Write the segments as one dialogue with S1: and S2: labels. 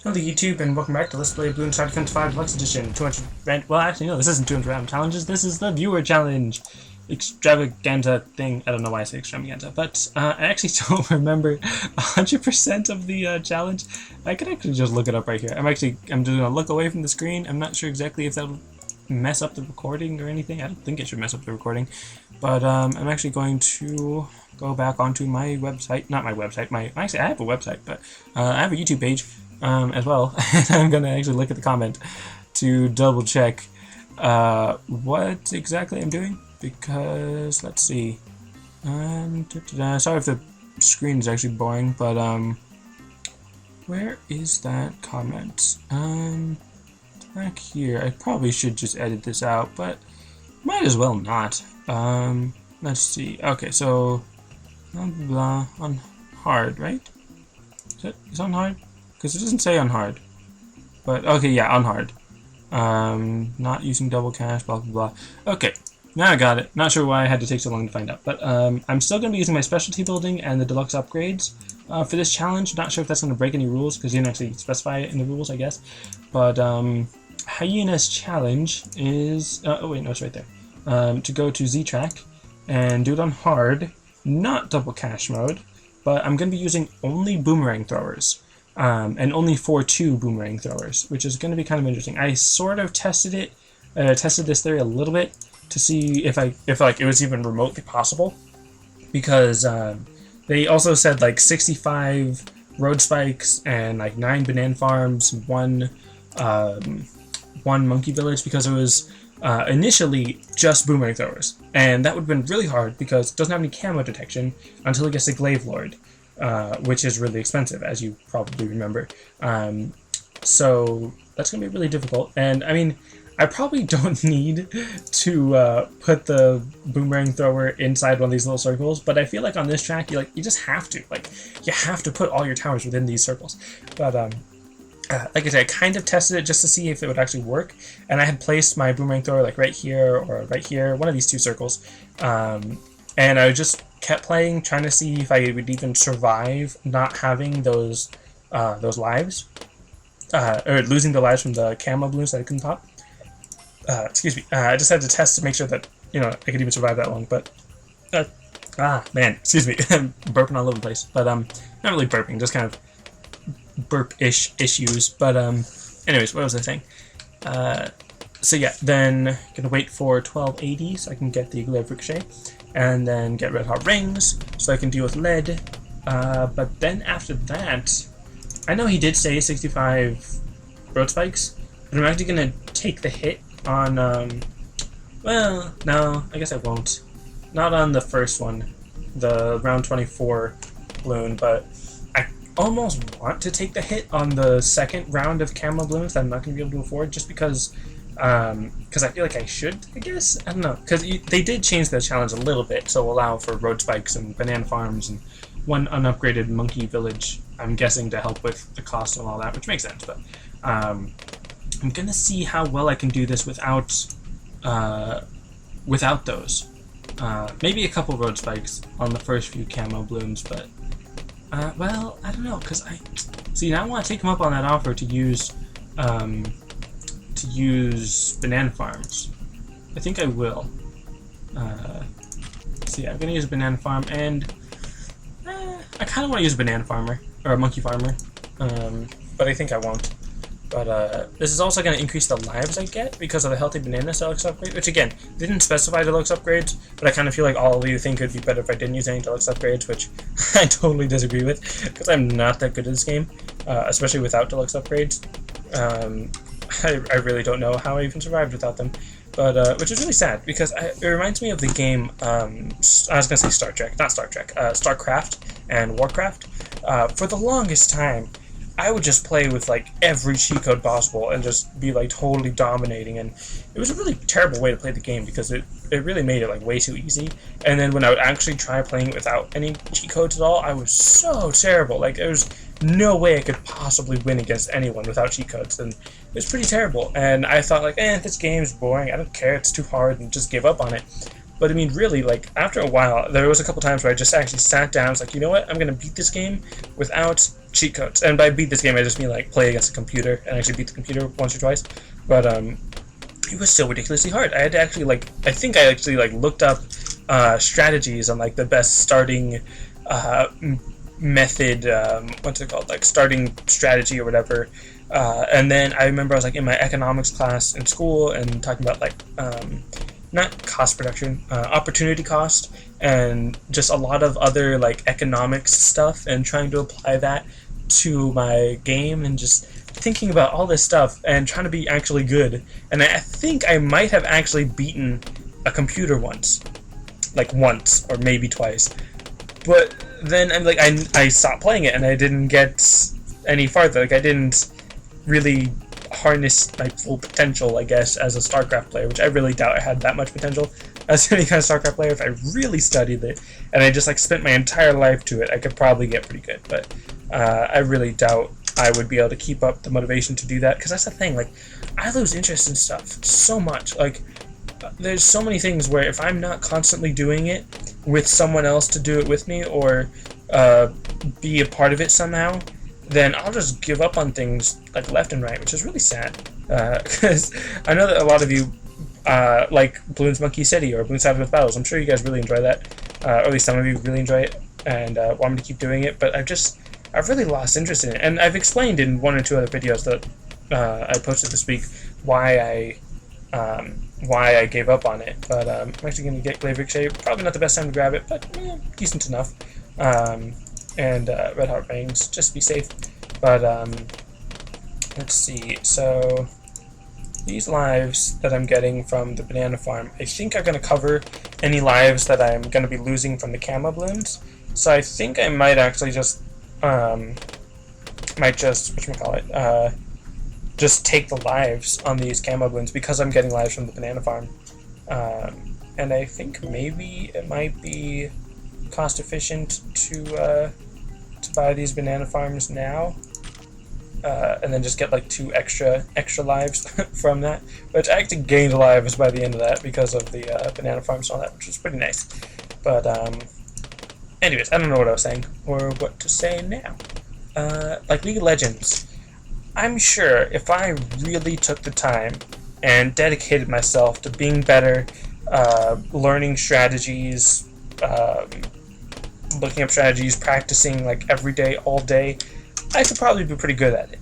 S1: Hello YouTube and welcome back to Let's Play Bloons Star Defense 5 Deluxe Edition. 200 random, well actually no, this isn't 200 random challenges, this is the viewer challenge extravaganza thing. I don't know why I say extravaganza, but I actually don't remember 100% of the challenge. I could actually just look it up right here. I'm just gonna look away from the screen. I'm not sure exactly if that'll mess up the recording or anything. I don't think it should mess up the recording, but I'm actually going to go back onto my website, not my website, actually I have a website, but I have a YouTube page as well, and I'm going to actually look at the comment to double check what exactly I'm doing, because, let's see, sorry if the screen is actually boring, but where is that comment? Back here. I probably should just edit this out, but might as well not. Let's see, okay, so, blah, blah, blah, on hard, right? Is it on hard? Because it doesn't say on hard, but okay, yeah, on hard. Not using double cache, blah blah blah. Okay, now I got it. Not sure why I had to take so long to find out, but I'm still going to be using my specialty building and the deluxe upgrades for this challenge. Not sure if that's going to break any rules because you didn't actually specify it in the rules, I guess. But Hyena's challenge is oh wait, no, it's right there. To go to Z-Track and do it on hard, not double cache mode, but I'm going to be using only boomerang throwers. And only 4-2 boomerang throwers, which is going to be kind of interesting. I sort of tested this theory a little bit to see if it was even remotely possible, because they also said like 65 road spikes and like 9 banana farms, one monkey village, because it was initially just boomerang throwers, and that would have been really hard because it doesn't have any camo detection until it gets to Glaive Lord. Which is really expensive, as you probably remember. So that's going to be really difficult. And I mean, I probably don't need to put the boomerang thrower inside one of these little circles, but I feel like on this track, you just have to. Like, you have to put all your towers within these circles. But like I said, I kind of tested it just to see if it would actually work, and I had placed my boomerang thrower like right here or right here, one of these two circles, and I just kept playing, trying to see if I would even survive not having those lives, or losing the lives from the camo balloons that I couldn't pop. Excuse me. I just had to test to make sure that I could even survive that long. But man, excuse me, I'm burping all over the place. But not really burping, just kind of burp-ish issues. But anyways, what was I saying? So yeah, then gonna wait for 1280 so I can get the Glaive Ricochet, and then get red hot rings so I can deal with lead. But then after that, I know he did say 65 road spikes, but I'm actually gonna take the hit on well, no, I guess I won't. Not on the first one, the round 24 balloon, but I almost want to take the hit on the second round of camo balloons that I'm not gonna be able to afford, just because I feel like I should, I guess. I don't know, because they did change the challenge a little bit to allow for road spikes and banana farms and one unupgraded monkey village, I'm guessing, to help with the cost and all that, which makes sense. But I'm gonna see how well I can do this without those. Maybe a couple road spikes on the first few camo balloons, but well, I don't know, because I want to take him up on that offer to use banana farms. I think I will. So yeah, I'm gonna use a banana farm, and I kind of want to use a banana farmer or a monkey farmer, but I think I won't. But this is also going to increase the lives I get because of the healthy banana deluxe upgrade, which again, they didn't specify deluxe upgrades, but I kind of feel like all of you think it would be better if I didn't use any deluxe upgrades, which I totally disagree with, because I'm not that good at this game, especially without deluxe upgrades. I really don't know how I even survived without them, but which is really sad, because it reminds me of the game, I was going to say Star Trek, not Star Trek, StarCraft and Warcraft. For the longest time, I would just play with like every cheat code possible and just be like totally dominating, and it was a really terrible way to play the game because it really made it like way too easy. And then when I would actually try playing it without any cheat codes at all, I was so terrible. Like, there was no way I could possibly win against anyone without cheat codes, and it was pretty terrible. And I thought like, this game's boring, I don't care, it's too hard, and just give up on it. But I mean, really, like, after a while, there was a couple times where I just actually sat down. I was like, you know what? I'm gonna beat this game without cheat codes. And by beat this game, I just mean like play against a computer and actually beat the computer once or twice. But it was still ridiculously hard. I had to actually I think I actually looked up strategies on like the best starting method. What's it called? Like starting strategy or whatever. And then I remember I was like in my economics class in school and talking about like not cost production, opportunity cost, and just a lot of other like economics stuff, and trying to apply that to my game and just thinking about all this stuff and trying to be actually good. And I think I might have actually beaten a computer once, like once or maybe twice. But then I'm like I stopped playing it and I didn't get any farther. Like I didn't really harness my full potential, I guess, as a StarCraft player, which I really doubt I had that much potential as any kind of StarCraft player. If I really studied it and I just like spent my entire life to it, I could probably get pretty good. But I really doubt I would be able to keep up the motivation to do that, because that's the thing, like, I lose interest in stuff so much. Like, there's so many things where if I'm not constantly doing it with someone else to do it with me, or be a part of it somehow, then I'll just give up on things like left and right, which is really sad. Because I know that a lot of you like Bloons Monkey City or Bloons Savage Battles. I'm sure you guys really enjoy that, or at least some of you really enjoy it and want me to keep doing it. But I've really lost interest in it, and I've explained in one or two other videos that I posted this week why I gave up on it. But I'm actually going to get GLAIVE Shape. Probably not the best time to grab it, but decent enough. And Red Heart Rings, just to be safe. But let's see. So these lives that I'm getting from the banana farm, I think are going to cover any lives that I'm going to be losing from the camo balloons. So I think I might actually just just take the lives on these camo balloons, because I'm getting lives from the banana farm. And I think maybe it might be cost efficient to buy these banana farms now, and then just get like 2 extra lives from that, which I actually gained lives by the end of that because of the banana farms and all that, which was pretty nice. But anyways, I don't know what I was saying or what to say now. Like League of Legends, I'm sure if I really took the time and dedicated myself to being better, learning strategies, looking up strategies, practicing like every day, all day, I could probably be pretty good at it.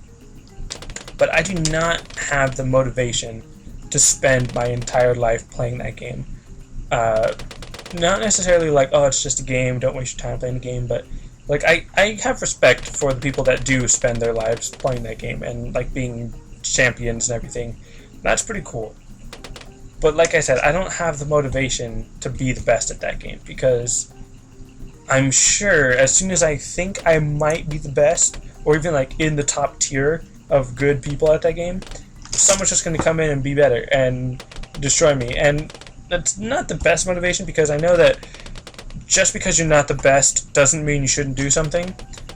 S1: But I do not have the motivation to spend my entire life playing that game. Not necessarily like, oh, it's just a game, don't waste your time playing the game, but like I have respect for the people that do spend their lives playing that game and like being champions and everything. That's pretty cool. But like I said, I don't have the motivation to be the best at that game, because I'm sure as soon as I think I might be the best, or even like in the top tier of good people at that game, someone's just going to come in and be better and destroy me. And that's not the best motivation, because I know that just because you're not the best doesn't mean you shouldn't do something.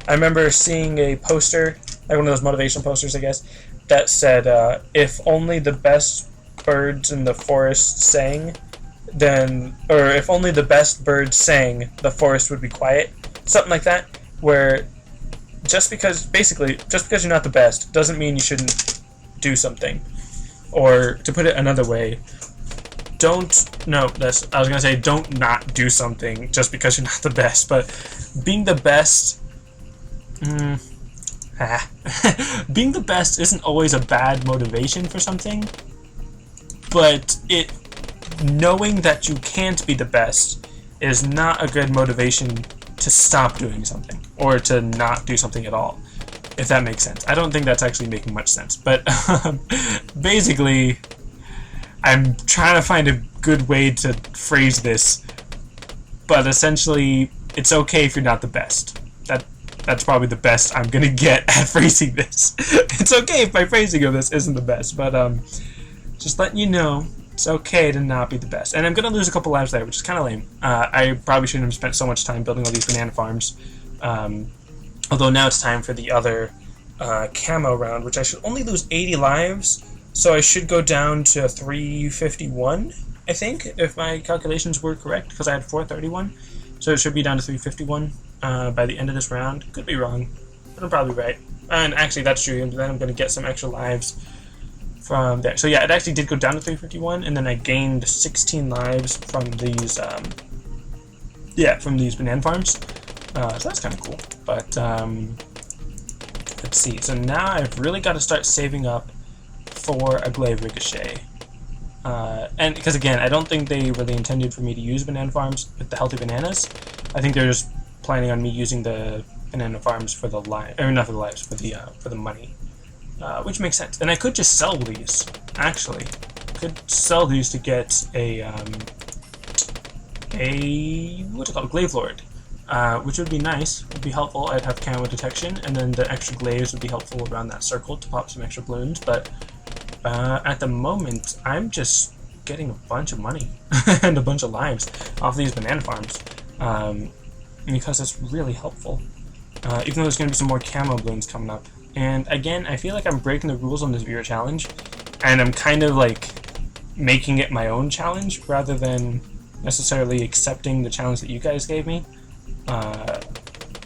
S1: I remember seeing a poster, like one of those motivational posters, I guess, that said, if only the best birds in the forest sang, then, or if only the best birds sang, the forest would be quiet. Something like that, where just because you're not the best doesn't mean you shouldn't do something. Or to put it another way, don't not do something just because you're not the best. But being the best, being the best isn't always a bad motivation for something, but knowing that you can't be the best is not a good motivation to stop doing something, or to not do something at all, if that makes sense. I don't think that's actually making much sense, but basically, I'm trying to find a good way to phrase this, but essentially, it's okay if you're not the best. That's probably the best I'm gonna get at phrasing this. It's okay if my phrasing of this isn't the best, but just letting you know, it's okay to not be the best. And I'm going to lose a couple lives there, which is kind of lame. I probably shouldn't have spent so much time building all these banana farms. Although now it's time for the other camo round, which I should only lose 80 lives, so I should go down to 351. I think, if my calculations were correct, because I had 431, so it should be down to 351 by the end of this round. Could be wrong, but I'm probably right. And actually, that's true. And then I'm going to get some extra lives from there. So yeah, it actually did go down to 351, and then I gained 16 lives from these, from these banana farms. So that's kind of cool. But let's see. So now I've really got to start saving up for a glaive ricochet. And because again, I don't think they really intended for me to use banana farms with the healthy bananas. I think they're just planning on me using the banana farms for the lives, or not for the lives, for the money, which makes sense. And I could just sell these. Actually, could sell these to get a what's it called, glaive lord, which would be nice. Would be helpful. I'd have camo detection, and then the extra glaives would be helpful around that circle to pop some extra balloons. But at the moment, I'm just getting a bunch of money and a bunch of lives off these banana farms, because it's really helpful. Even though there's going to be some more camo balloons coming up. And again, I feel like I'm breaking the rules on this viewer challenge, and I'm kind of like making it my own challenge rather than necessarily accepting the challenge that you guys gave me.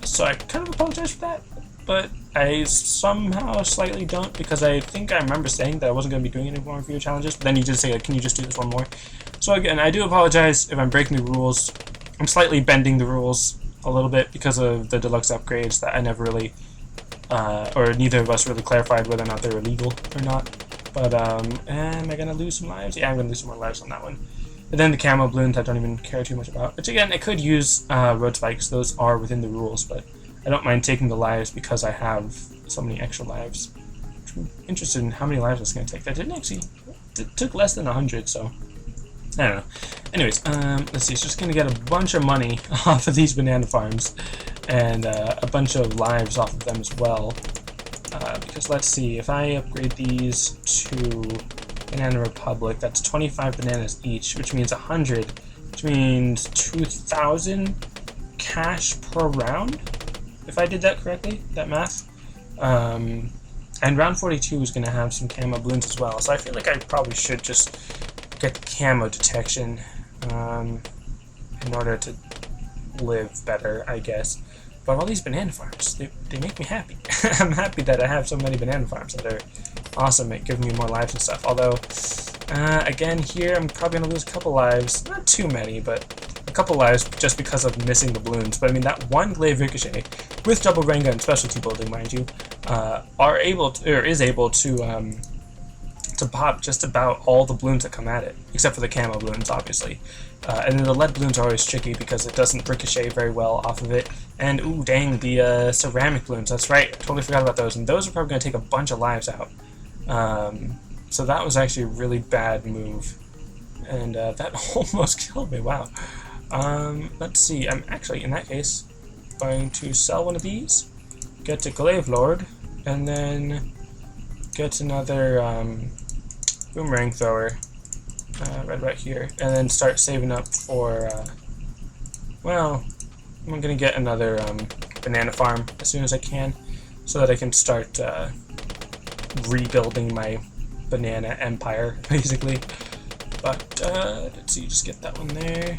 S1: So I kind of apologize for that, but I somehow slightly don't, because I think I remember saying that I wasn't going to be doing any more viewer challenges, but then you did say, like, can you just do this one more? So again, I do apologize if I'm breaking the rules. I'm slightly bending the rules a little bit because of the deluxe upgrades that I never really, or neither of us really clarified whether or not they were legal or not. But am I going to lose some lives? Yeah, I'm going to lose some more lives on that one. And then the camo balloons I don't even care too much about, which again, I could use road spikes. Those are within the rules, but I don't mind taking the lives because I have so many extra lives. I'm interested in how many lives it's going to take. That didn't actually, it took less than 100, so I don't know. Anyways, let's see, it's just going to get a bunch of money off of these banana farms, and a bunch of lives off of them as well. Because let's see, if I upgrade these to Banana Republic, that's 25 bananas each, which means 100, which means 2,000 cash per round, if I did that correctly, that math. And round 42 is going to have some camo balloons as well, so I feel like I probably should just get the camo detection in order to live better, I guess. But all these banana farms, they make me happy. I'm happy that I have so many banana farms that are awesome at giving me more lives and stuff. Although, again, here I'm probably going to lose a couple lives. Not too many, but a couple lives just because of missing the balloons. But I mean, that one glaive ricochet with double rain gun specialty building, mind you, is able to pop just about all the balloons that come at it, except for the camo balloons, obviously. And then the lead balloons are always tricky because it doesn't ricochet very well off of it. And ooh, dang, the ceramic balloons, that's right, I totally forgot about those. And those are probably going to take a bunch of lives out. So that was actually a really bad move. And that almost killed me, wow. Let's see, I'm actually, in that case, going to sell one of these, get a glaive lord, and then get another boomerang thrower right about here, and then start saving up for, well, I'm going to get another banana farm as soon as I can, so that I can start rebuilding my banana empire, basically. But, let's see, just get that one there,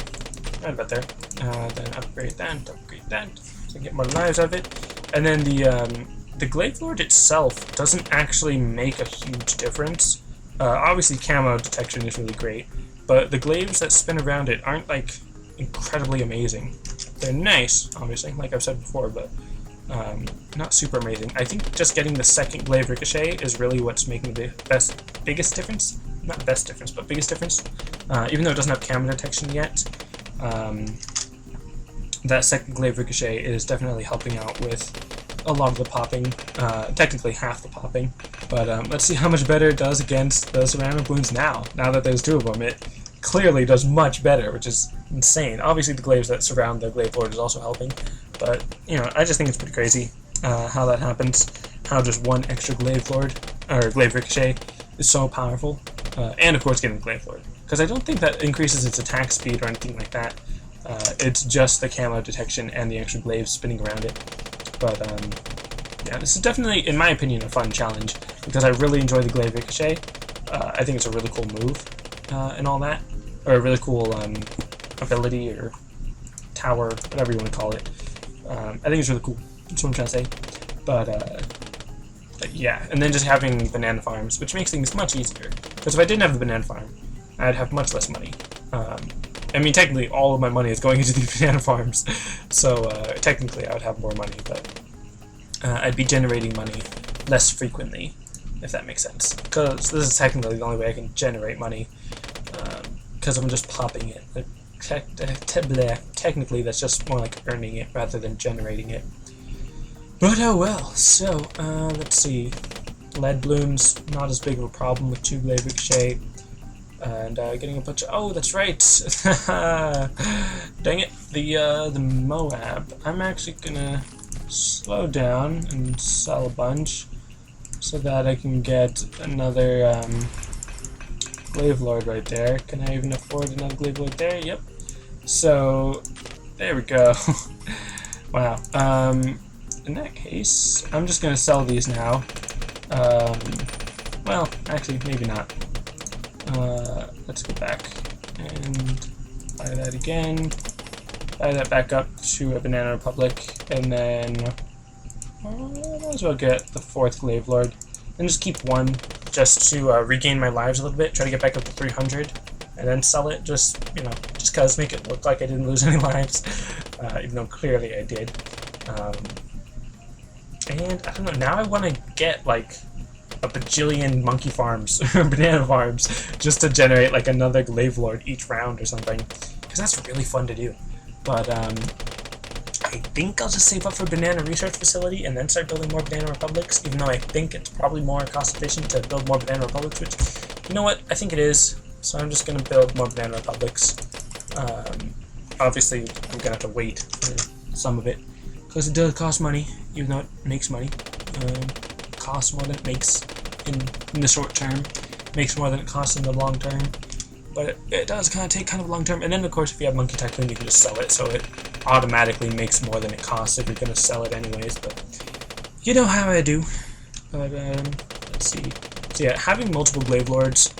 S1: right about there, then upgrade that, so I get more lives out of it, and then the glaive lord itself doesn't actually make a huge difference. Obviously camo detection is really great, but the glaives that spin around it aren't like incredibly amazing. They're nice, obviously, like I've said before, but not super amazing. I think just getting the second glaive ricochet is really what's making the biggest difference. Not best difference, but biggest difference. Even though it doesn't have camo detection yet, that second glaive ricochet is definitely helping out with a lot of the popping, technically half the popping, but let's see how much better it does against the ceramic balloons now that there's two of them. It clearly does much better, which is insane. Obviously the glaives that surround the glaive lord is also helping, but, you know, I just think it's pretty crazy how that happens, how just one extra glaive lord, or glaive ricochet, is so powerful, and of course getting the glaive lord, because I don't think that increases its attack speed or anything like that. It's just the camo detection and the extra glaives spinning around it. But, yeah, this is definitely, in my opinion, a fun challenge, because I really enjoy the glaive ricochet. I think it's a really cool move, and all that. or a really cool ability or tower, whatever you want to call it. I think it's really cool. That's what I'm trying to say. But yeah, and then just having banana farms, which makes things much easier. Because if I didn't have the banana farm, I'd have much less money. I mean, technically, all of my money is going into these banana farms, so technically I would have more money, but I'd be generating money less frequently, if that makes sense. Because this is technically the only way I can generate money, because I'm just popping it. Technically, that's just more like earning it rather than generating it. But oh well. So let's see. Lead blooms, not as big of a problem with 2 glaive ricochet. And getting a bunch of... Oh, that's right! Dang it. The Moab. I'm actually gonna slow down and sell a bunch so that I can get another glaive lord right there. Can I even afford another glaive lord there? Yep. So, there we go. Wow. In that case, I'm just gonna sell these now. Well, actually, maybe not. Let's go back and buy that again. Buy that back up to a Banana Republic, and then might as well get the 4th Glaive Lord. And just keep 1 just to regain my lives a little bit. Try to get back up to 300, and then sell it. Just just cause make it look like I didn't lose any lives, even though clearly I did. And I don't know. Now I want to get like a bajillion monkey farms or banana farms just to generate like another glaive lord each round or something, because that's really fun to do. But I think I'll just save up for banana research facility and then start building more banana republics, even though I think it's probably more cost efficient to build more banana republics, which, you know what, I think it is. So I'm just gonna build more banana republics. Obviously I'm gonna have to wait for some of it because it does cost money, even though it makes money. Costs more than it makes in the short term, makes more than it costs in the long term, but it does kind of take kind of long term. And then of course if you have Monkey Tycoon, you can just sell it, so it automatically makes more than it costs if you're going to sell it anyways. But you know how I do. But let's see. So yeah, having multiple glaive lords,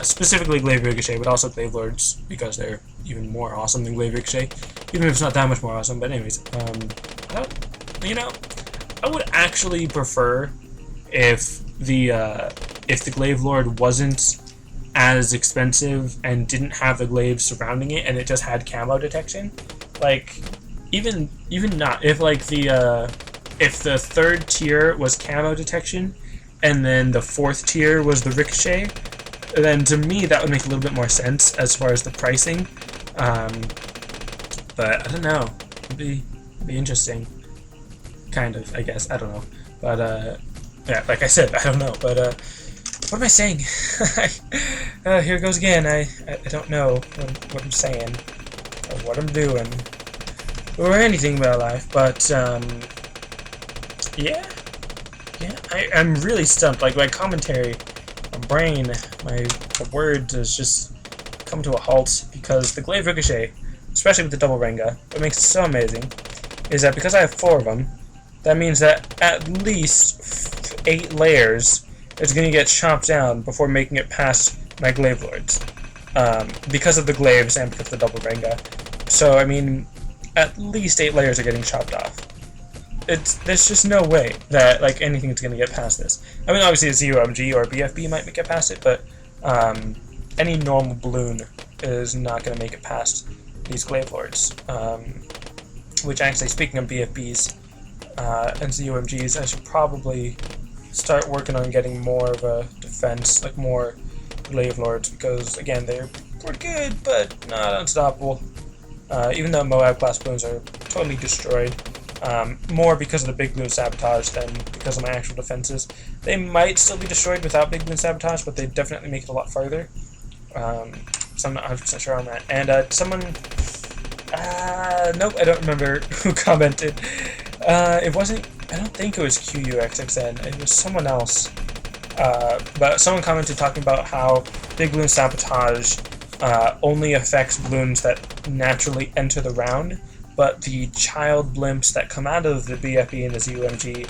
S1: specifically glaive ricochet, but also glaive lords because they're even more awesome than glaive ricochet, even if it's not that much more awesome. But anyways, I would actually prefer if the glaive lord wasn't as expensive and didn't have the glaives surrounding it and it just had camo detection. Like even not if like if the 3rd tier was camo detection and then the 4th tier was the ricochet, then to me that would make a little bit more sense as far as the pricing. But I don't know. It'd be interesting. Kind of, I guess. I don't know. But yeah, like I said, I don't know. But what am I saying? Here goes again. I don't know what I'm saying or what I'm doing or anything about life. But yeah, I'm really stumped. Like my commentary, my brain, my words has just come to a halt because the glaive ricochet, especially with the double Renga, what makes it so amazing is that because I have 4 of them, that means that at least 8 layers is going to get chopped down before making it past my glaive lords, because of the glaives and because of the double Renga. So I mean, at least 8 layers are getting chopped off. There's just no way that like anything's going to get past this. I mean, obviously a ZOMG or a BFB might get past it, but any normal balloon is not going to make it past these glaive lords. Which actually, speaking of BFBs and ZOMGs, I should probably start working on getting more of a defense, like more glaive lords, because again, they're pretty good, but not unstoppable. Even though Moab class balloons are totally destroyed, more because of the big balloon sabotage than because of my actual defenses. They might still be destroyed without big balloon sabotage, but they definitely make it a lot farther. So I'm not 100% sure on that. And someone, nope, I don't remember who commented. It wasn't, I don't think it was QUXXN, it was someone else. But someone commented talking about how big balloon sabotage only affects balloons that naturally enter the round, but the child blimps that come out of the BFB and the ZUMG,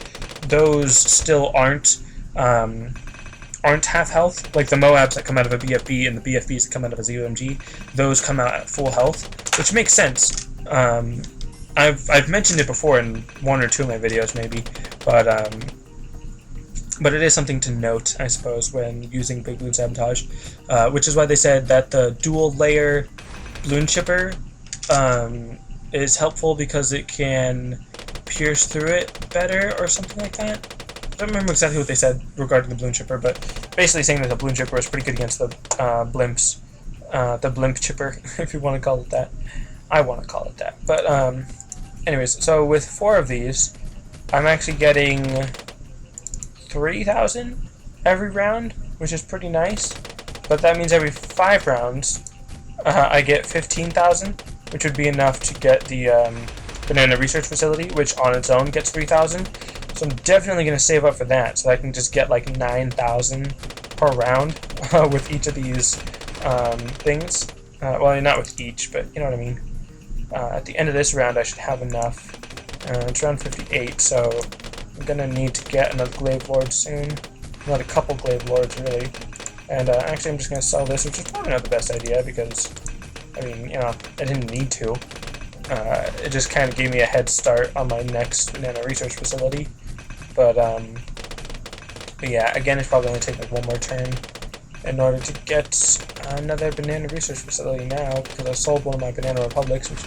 S1: those still aren't aren't half health, like the Moabs that come out of a BFB and the BFBs that come out of a ZOMG, those come out at full health, which makes sense. I've mentioned it before in one or two of my videos maybe, but it is something to note, I suppose, when using Big Balloon Sabotage, which is why they said that the dual layer balloon chipper is helpful because it can pierce through it better or something like that. I don't remember exactly what they said regarding the balloon chipper, but basically saying that the balloon chipper is pretty good against the blimps, the blimp chipper, if you want to call it that. I want to call it that. But anyways, so with 4 of these, I'm actually getting 3,000 every round, which is pretty nice. But that means every 5 rounds, I get 15,000, which would be enough to get the Banana Research Facility, which on its own gets 3,000. So I'm definitely going to save up for that, so I can just get like 9,000 per round with each of these things. Well, not with each, but you know what I mean. At the end of this round, I should have enough. It's round 58, so I'm going to need to get another Glaive Lord soon. Not a couple Glaive Lords, really. And actually, I'm just going to sell this, which is probably not the best idea, because, I mean, you know, I didn't need to. It just kind of gave me a head start on my next Banana Research Facility. But yeah, again, it's probably going to take like one more turn in order to get another Banana Research Facility now, because I sold one of my Banana Republics, which,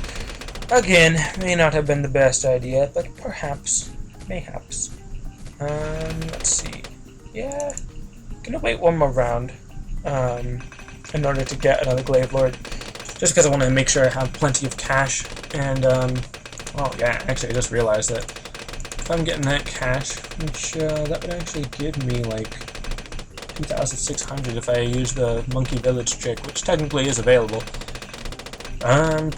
S1: again, may not have been the best idea, but perhaps, mayhaps. Let's see. Yeah, gonna wait one more round in order to get another Glaive Lord, just because I want to make sure I have plenty of cash. And well, yeah, actually, I just realized that if I'm getting that cash, which that would actually give me like 2,600 if I use the Monkey Village trick, which technically is available. I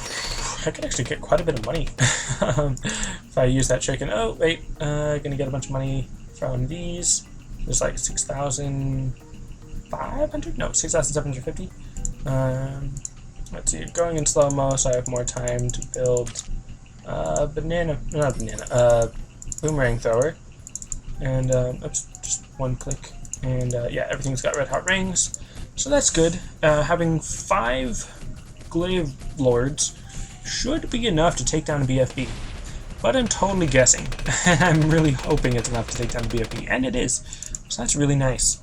S1: could actually get quite a bit of money if I use that trick. And oh wait, gonna get a bunch of money from these. There's like 6,500? No, 6,750. Let's see, going in slow-mo so I have more time to build boomerang thrower. And, oops, just one click. And, yeah, everything's got red hot rings. So that's good. Having 5 Glaive Lords should be enough to take down a BFB. But I'm totally guessing. I'm really hoping it's enough to take down a BFB. And it is. So that's really nice.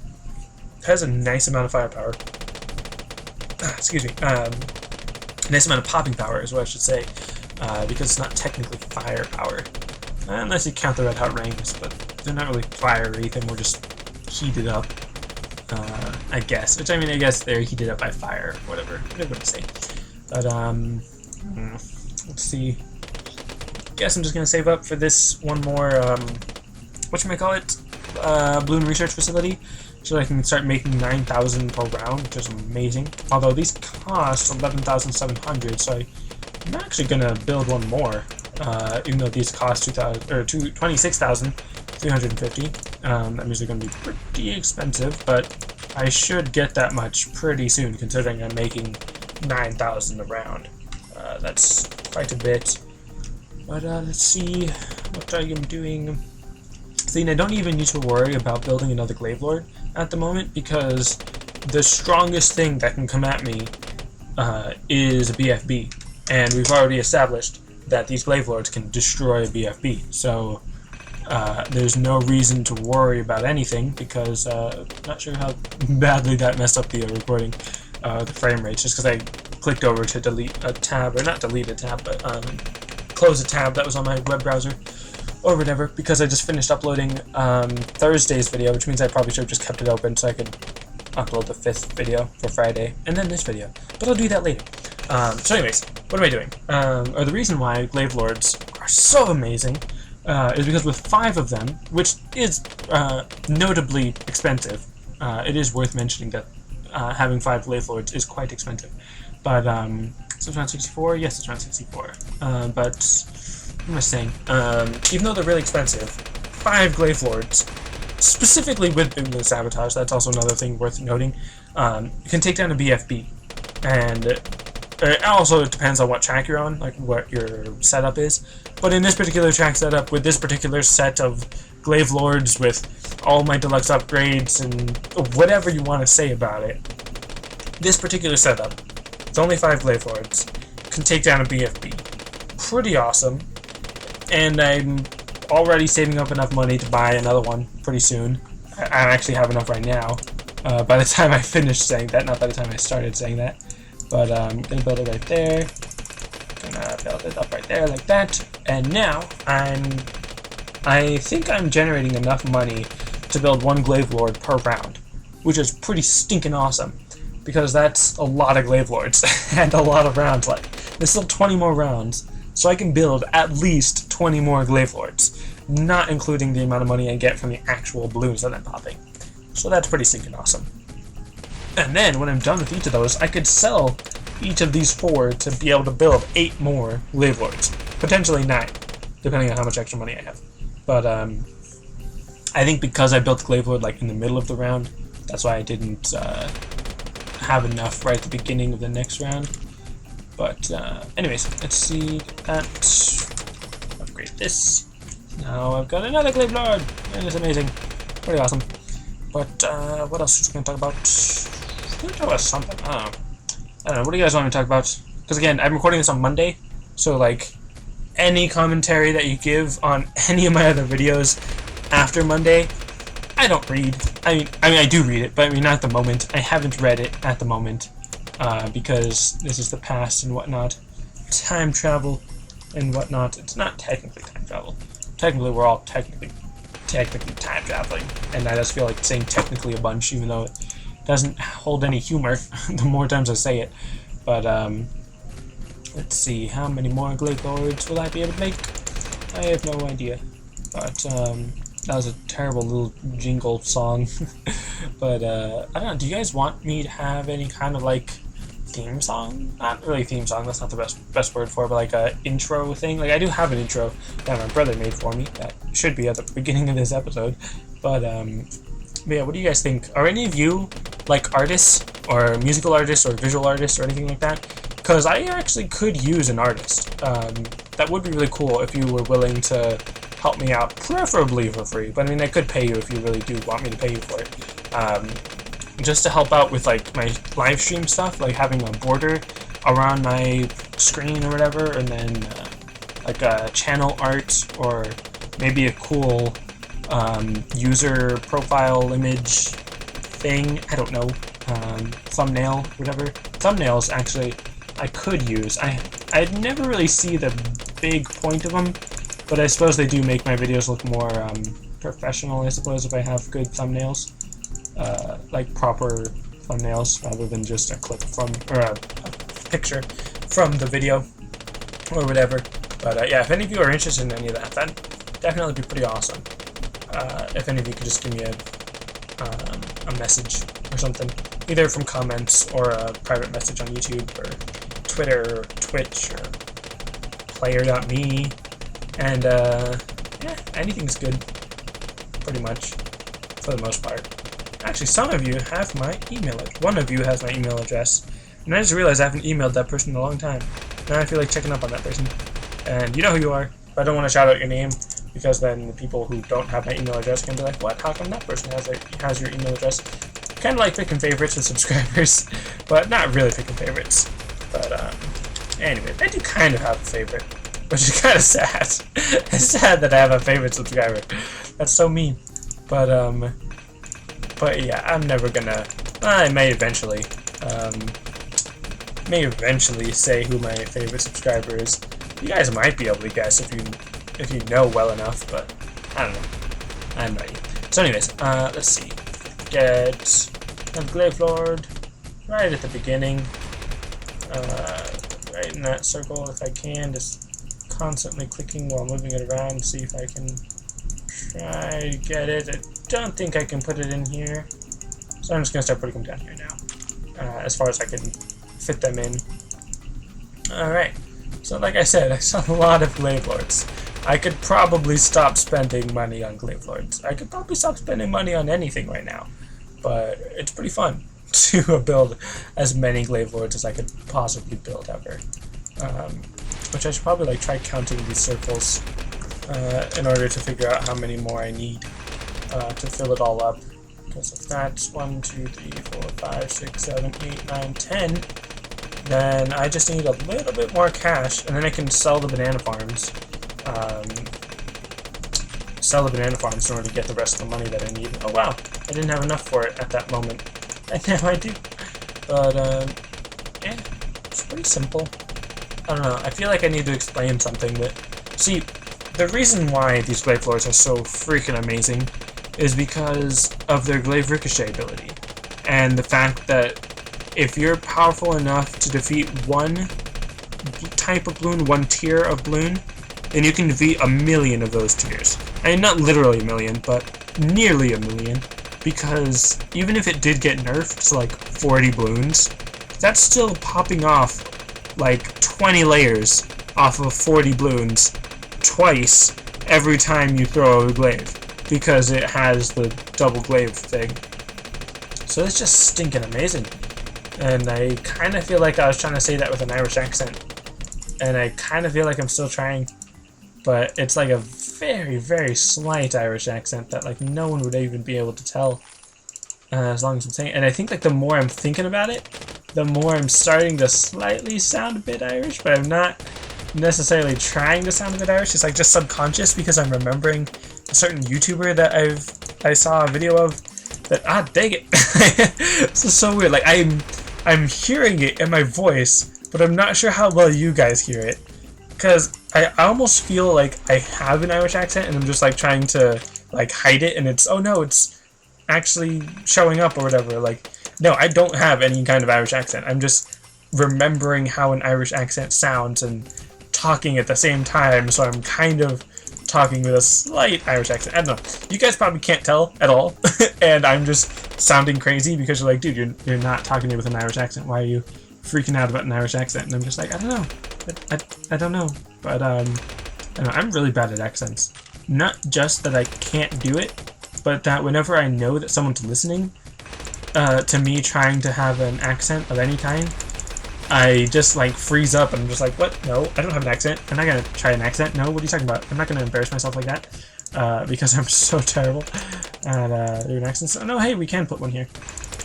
S1: It has a nice amount of firepower. Excuse me. Nice amount of popping power is what I should say, because it's not technically firepower, unless you count the red hot rings, but they're not really fiery, they're more just heated up, I guess, which I mean, I guess they're heated up by fire, whatever to say. But let's see, I guess I'm just going to save up for this one more, whatchamacallit, Balloon Research Facility, so I can start making 9,000 per round, which is amazing. Although these cost 11,700, so I'm actually gonna build one more, even though these cost 26,350. That means they're gonna be pretty expensive, but I should get that much pretty soon, considering I'm making 9,000 a round. That's quite a bit. But let's see what I am doing. See, I don't even need to worry about building another Glaive Lord at the moment, because the strongest thing that can come at me is a BFB, and we've already established that these Glaive Lords can destroy a BFB, so there's no reason to worry about anything, because I'm not sure how badly that messed up the recording, the frame rates, just because I clicked over to delete a tab, or not delete a tab, but close a tab that was on my web browser, or whatever, because I just finished uploading Thursday's video, which means I probably should have just kept it open so I could upload the 5th video for Friday, and then this video. But I'll do that later. So anyways, what am I doing? Or the reason why Glaive Lords are so amazing is because with 5 of them, which is notably expensive, it is worth mentioning that having 5 Glaive Lords is quite expensive. But, so it's around 64? Yes, it's around 64. But what am I saying? Even though they're really expensive, 5 Glaive Lords, specifically with Big Balloon Sabotage, that's also another thing worth noting, you can take down a BFB, and Also, it depends on what track you're on, like what your setup is. But in this particular track setup, with this particular set of Glaive Lords, with all my deluxe upgrades and whatever you want to say about it, this particular setup, it's only 5 Glaive Lords, can take down a BFB. Pretty awesome. And I'm already saving up enough money to buy another one pretty soon. I actually have enough right now. By the time I finished saying that, not by the time I started saying that. But I'm gonna build it right there. Gonna build it up right there like that. And now I think I'm generating enough money to build 1 Glaive Lord per round, which is pretty stinking awesome, because that's a lot of Glaive Lords and a lot of rounds left. There's still 20 more rounds, so I can build at least 20 more Glaive Lords, not including the amount of money I get from the actual balloons that I'm popping. So that's pretty stinking awesome. And then, when I'm done with each of those, I could sell each of these 4 to be able to build 8 more Glaive Lords. Potentially 9, depending on how much extra money I have. But, I think because I built Glaive Lord, like, in the middle of the round, that's why I didn't, have enough right at the beginning of the next round. But, anyways, let's see that. Upgrade this. Now I've got another Glaive Lord, and it's amazing. Pretty awesome. But, what else are we going to talk about? We're going to talk about something. I don't know. What do you guys want me to talk about? Because, again, I'm recording this on Monday, so, like, any commentary that you give on any of my other videos after Monday, I don't read. I mean, I do read it, but I mean, not at the moment. I haven't read it at the moment, because this is the past and whatnot. Time travel and whatnot. It's not technically time travel. Technically, we're all technically time traveling, and I just feel like saying technically a bunch, even though it doesn't hold any humor the more times I say it. But let's see, how many more Glaive Lords will I be able to make? I have no idea. But that was a terrible little jingle song. But I don't know, do you guys want me to have any kind of like theme song? Not really theme song, that's not the best word for it, but like a intro thing. Like, I do have an intro that my brother made for me that should be at the beginning of this episode. But yeah, what do you guys think? Are any of you like artists or musical artists or visual artists or anything like that? Because I actually could use an artist. That would be really cool if you were willing to help me out, preferably for free. But I mean, I could pay you if you really do want me to pay you for it. Just to help out with like my live stream stuff, like having a border around my screen or whatever, and then like a channel art or maybe a cool user profile image thing. I don't know, thumbnail, whatever. Thumbnails actually I could use. I'd never really see the big point of them, but I suppose they do make my videos look more professional, I suppose, if I have good thumbnails. Like proper thumbnails rather than just a clip from, or a picture from the video or whatever. But yeah, if any of you are interested in any of that, that'd definitely be pretty awesome. If any of you could just give me a message or something, either from comments or a private message on YouTube or Twitter or Twitch or player.me, and yeah, anything's good, pretty much, for the most part. Actually, some of you have my email. One of you has my email address, and I just realized I haven't emailed that person in a long time. Now I feel like checking up on that person, and you know who you are, but I don't want to shout out your name, because then the people who don't have my email address can be like, what, how come that person has your email address? Kind of like picking favorites with subscribers, but not really picking favorites. But anyway, I do kind of have a favorite, which is kind of sad. It's sad that I have a favorite subscriber. That's so mean. But yeah, I'm never gonna. I may eventually say who my favorite subscriber is. You guys might be able to guess if you know well enough, but I don't know. I'm not you. So anyways, let's see. Get a Glaive Lord right at the beginning. Right in that circle if I can, just constantly clicking while moving it around to see if I can try to get it. I don't think I can put it in here, so I'm just going to start putting them down here now, as far as I can fit them in. Alright, so like I said, I saw a lot of Glaive Lords. I could probably stop spending money on Glaive Lords. I could probably stop spending money on anything right now, but it's pretty fun. to build as many glaive lords as I could possibly build ever. Which I should probably like try counting these circles in order to figure out how many more I need to fill it all up. Because if that's 1, 2, 3, 4, 5, 6, 7, 8, 9, 10, then I just need a little bit more cash, and then I can sell the banana farms. Sell the banana farms in order to get the rest of the money that I need. Oh wow, I didn't have enough for it at that moment. And now I do. But yeah, it's pretty simple. I don't know, I feel like I need to explain something that... See, the reason why these glaive lords are so freaking amazing is because of their glaive ricochet ability. And the fact that if you're powerful enough to defeat one type of balloon, one tier of balloon, then you can defeat 1,000,000 of those tiers. I mean, not literally 1,000,000, but nearly 1,000,000. Because even if it did get nerfed to like 40 balloons, that's still popping off like 20 layers off of 40 balloons twice every time you throw a glaive, because it has the double glaive thing. So it's just stinking amazing. And I kind of feel like I was trying to say that with an Irish accent. And I kind of feel like I'm still trying. But it's like a very, very slight Irish accent that like no one would even be able to tell as long as I'm saying it. And I think like the more I'm thinking about it, the more I'm starting to slightly sound a bit Irish, but I'm not necessarily trying to sound a bit Irish. It's like just subconscious because I'm remembering a certain YouTuber that I saw a video of that, dang it. This is so weird. Like I'm hearing it in my voice, but I'm not sure how well you guys hear it. Because I almost feel like I have an Irish accent and I'm just like trying to like hide it, and it's, oh no, it's actually showing up or whatever. Like, no, I don't have any kind of Irish accent. I'm just remembering how an Irish accent sounds and talking at the same time, so I'm kind of talking with a slight Irish accent. I don't know. You guys probably can't tell at all, and I'm just sounding crazy because you're like, dude, you're not talking to me with an Irish accent. Why are you freaking out about an Irish accent? And I'm just like, I don't know. I don't know. But I don't know, I'm really bad at accents. Not just that I can't do it, but that whenever I know that someone's listening to me trying to have an accent of any kind, I just like freeze up and I'm just like, what? No, I don't have an accent. I'm not gonna try an accent. No, what are you talking about? I'm not gonna embarrass myself like that because I'm so terrible at doing accents. So no, hey, we can put one here.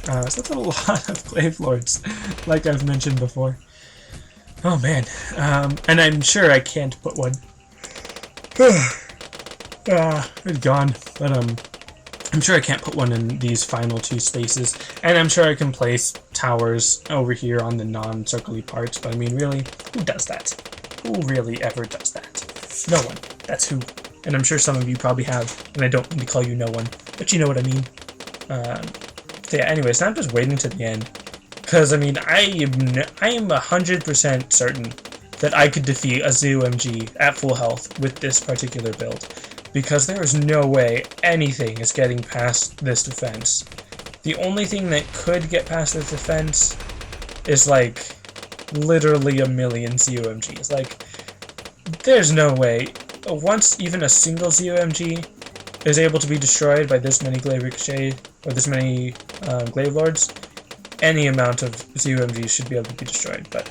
S1: So that's a lot of glaive lords, like I've mentioned before. Oh man, and I'm sure I can't put one. It's gone, but I'm sure I can't put one in these final 2 spaces, and I'm sure I can place towers over here on the non-circly parts, but I mean, really, who does that? Who really ever does that? No one. That's who. And I'm sure some of you probably have, and I don't mean to call you no one, but you know what I mean. So yeah, anyways, now I'm just waiting to the end. Because, I mean, I am 100% certain that I could defeat a ZOMG at full health with this particular build. Because there is no way anything is getting past this defense. The only thing that could get past this defense is, like, literally 1,000,000 ZOMGs. Like, there's no way. Once even a single ZOMG is able to be destroyed by this many glaive ricochet, or this many glaive lords, any amount of ZOMGs should be able to be destroyed, but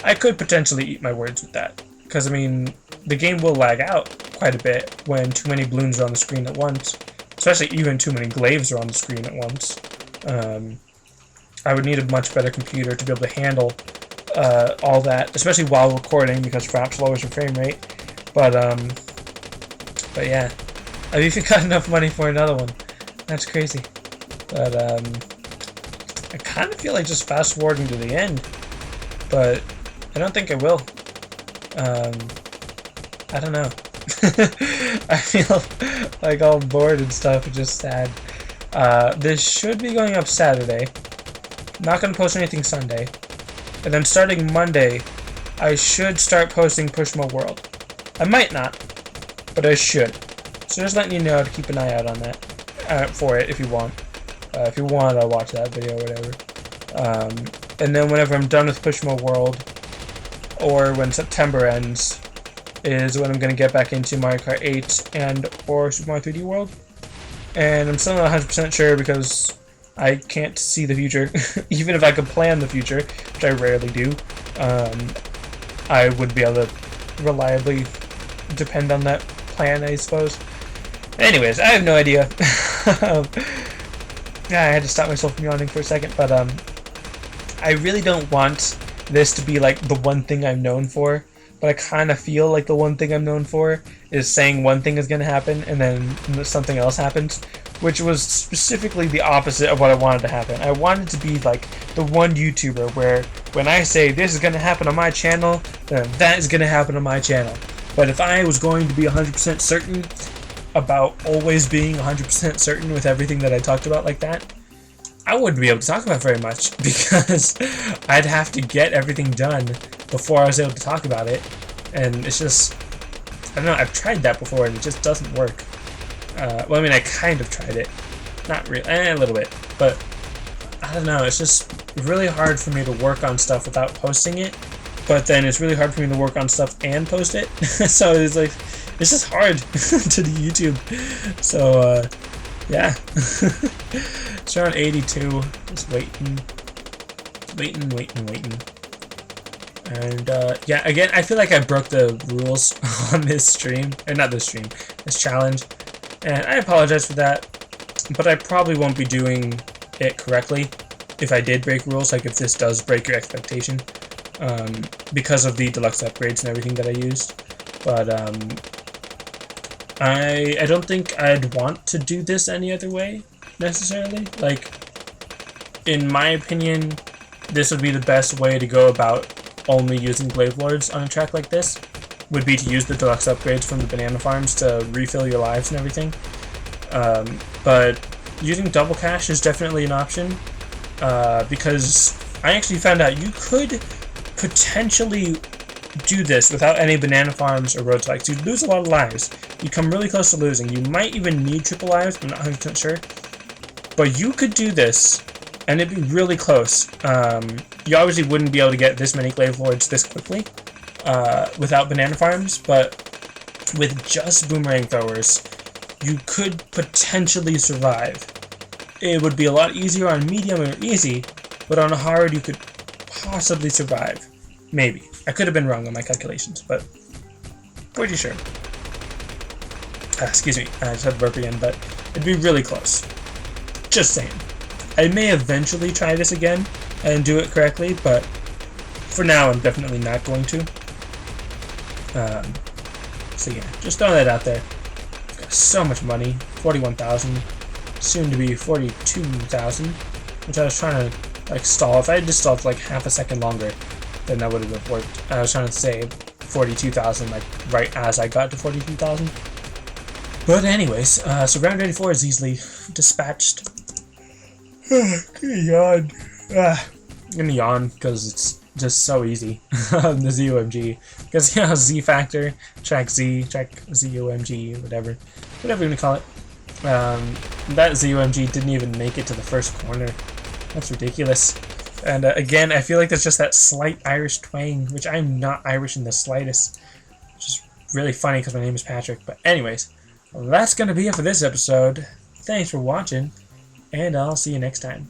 S1: I could potentially eat my words with that. Because, I mean, the game will lag out quite a bit when too many balloons are on the screen at once. Especially even too many glaives are on the screen at once. I would need a much better computer to be able to handle all that, especially while recording, because perhaps lowers your frame rate. But yeah. I've even got enough money for another one. That's crazy. But, I kind of feel like just fast-forwarding to the end, but I don't think I will. I don't know. I feel like all bored and stuff, and just sad. This should be going up Saturday. Not going to post anything Sunday. And then starting Monday, I should start posting Pushmo World. I might not, but I should. So just letting you know to keep an eye out on that, for it if you want. If you want to watch that video or whatever. And then whenever I'm done with Pushmo World, or when September ends, is when I'm going to get back into Mario Kart 8 and or Super Mario 3D World. And I'm still not 100% sure because I can't see the future. Even if I could plan the future, which I rarely do, I wouldn't be able to reliably depend on that plan, I suppose. Anyways, I have no idea. Yeah, I had to stop myself from yawning for a second, but I really don't want this to be like the one thing I'm known for, but I kind of feel like the one thing I'm known for is saying one thing is going to happen and then something else happens, which was specifically the opposite of what I wanted to happen. I wanted to be like the one YouTuber where when I say this is going to happen on my channel, then that is going to happen on my channel. But if I was going to be 100% certain about always being 100% certain with everything that I talked about like that, I wouldn't be able to talk about very much because I'd have to get everything done before I was able to talk about it, and it's just, I don't know, I've tried that before and it just doesn't work. Well, I mean, I kind of tried it, not really, a little bit, but I don't know, it's just really hard for me to work on stuff without posting it, but then it's really hard for me to work on stuff and post it, so it's like, it's just hard to do YouTube, so, yeah. It's around 82, just waiting. And, yeah, again, I feel like I broke the rules on this stream, or not this stream, this challenge, and I apologize for that, but I probably won't be doing it correctly if I did break rules, like if this does break your expectation, because of the deluxe upgrades and everything that I used, but, I don't think I'd want to do this any other way, necessarily. Like, in my opinion, this would be the best way to go about only using Glaive Lords on a track like this, would be to use the deluxe upgrades from the banana farms to refill your lives and everything. But using double cash is definitely an option, because I actually found out you could potentially do this without any banana farms or road spikes. You'd lose a lot of lives. You come really close to losing. You might even need triple lives, I'm not 100% sure. But you could do this, and it'd be really close. You obviously wouldn't be able to get this many Glaive Lords this quickly without banana farms, but with just boomerang throwers, you could potentially survive. It would be a lot easier on medium or easy, but on hard you could possibly survive. Maybe. I could have been wrong on my calculations, but pretty sure. Excuse me, I just had to burp again, but it'd be really close. Just saying. I may eventually try this again and do it correctly, but for now I'm definitely not going to. So yeah, just throwing that out there. I've got so much money, 41,000, soon to be 42,000, which I was trying to like stall. If I had just stalled for like half a second longer, then that would have worked. I was trying to say 42,000 like right as I got to 42,000. But anyways, so round 84 is easily dispatched. Yawn. I'm gonna yawn because it's just so easy. The ZOMG, because you know, Z factor, track ZOMG, whatever you want to call it. That ZOMG didn't even make it to the first corner. That's ridiculous. And again, I feel like there's just that slight Irish twang, which I'm not Irish in the slightest. Which is really funny because my name is Patrick. But anyways, well, that's going to be it for this episode. Thanks for watching, and I'll see you next time.